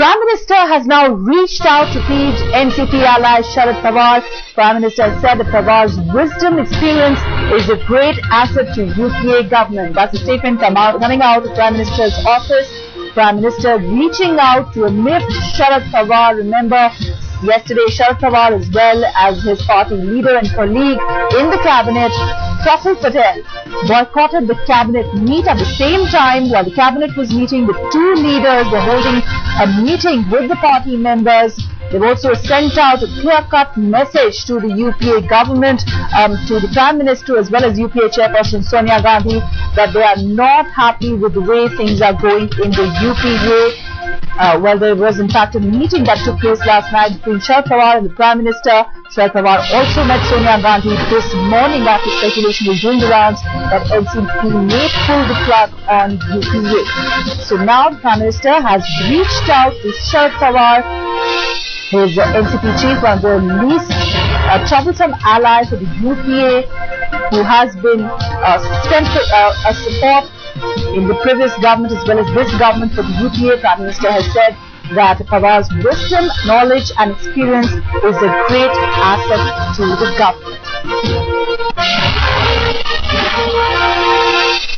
Prime Minister has now reached out to plead NCP ally Sharad Pawar. Prime Minister said that Pawar's wisdom experience is a great asset to UPA government. That's a statement coming out of Prime Minister's office. Prime Minister reaching out to lift Sharad Pawar. Remember, yesterday Sharad Pawar, as well as his party leader and colleague in the cabinet, Praful Patel, boycotted the cabinet meet. At the same time, while the cabinet was meeting, the two leaders were holding a meeting with the party members. They've also sent out a clear-cut message to the UPA government, to the Prime Minister as well as UPA Chairperson Sonia Gandhi, that they are not happy with the way things are going in the UPA. Well, there was in fact a meeting that took place last night between Sharad Pawar and the Prime Minister. Sharad Pawar also met Sonia Gandhi this morning after speculation was doing the rounds that NCP may pull the plug on UPA. So now the Prime Minister has reached out to Sharad Pawar, his NCP chief, one of the least troublesome ally for the UPA, who has been a support in the previous government as well as this government for the UPA. Prime Minister has said that Pawar's wisdom, knowledge and experience is a great asset to the government.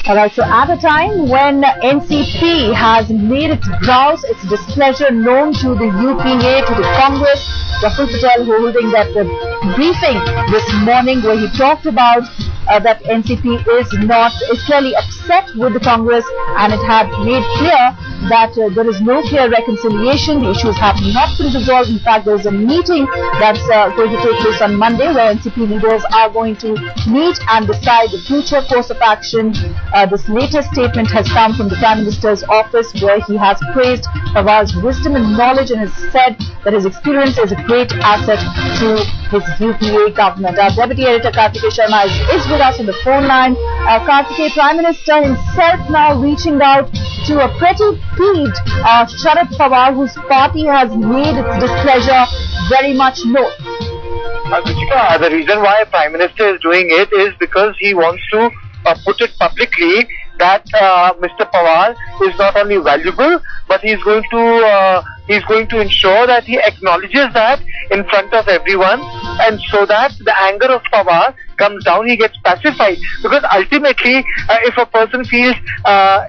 Alright, so at a time when NCP has made its grouse, its displeasure known to the UPA, to the Congress, Praful Patel holding that briefing this morning where he talked about that NCP is clearly upset with the Congress, and it had made clear that there is no clear reconciliation. The issues have not been resolved. In fact, there is a meeting that's going to take place on Monday where NCP leaders are going to meet and decide the future course of action. This latest statement has come from the Prime Minister's office, where he has praised Pawar's wisdom and knowledge and has said that his experience is a great asset to his UPA government. Our Deputy Editor Kartikeya Sharma is with us on the phone line. Kartikeya, Prime Minister himself now reaching out to a pretty peeved Sharad Pawar, whose party has made its displeasure very much known. Ruchika, the reason why Prime Minister is doing it is because he wants to put it publicly that Mr. Pawar is not only valuable, but he's going to ensure that he acknowledges that in front of everyone, and so that the anger of Pawar comes down, he gets pacified. Because ultimately, if a person feels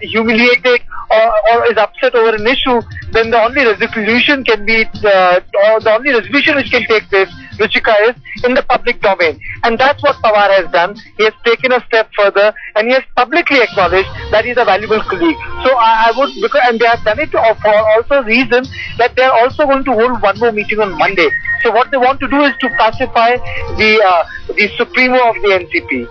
humiliated or is upset over an issue, then the only resolution can be, or the only resolution which can take place, Ruchika, is in the public domain. And that's what Pawar has done. He has taken a step further and he has publicly acknowledged that he is a valuable colleague. So I would, and they have done it for also reason that they are also going to hold one more meeting on Monday. So what they want to do is to pacify the Supremo of the NCP.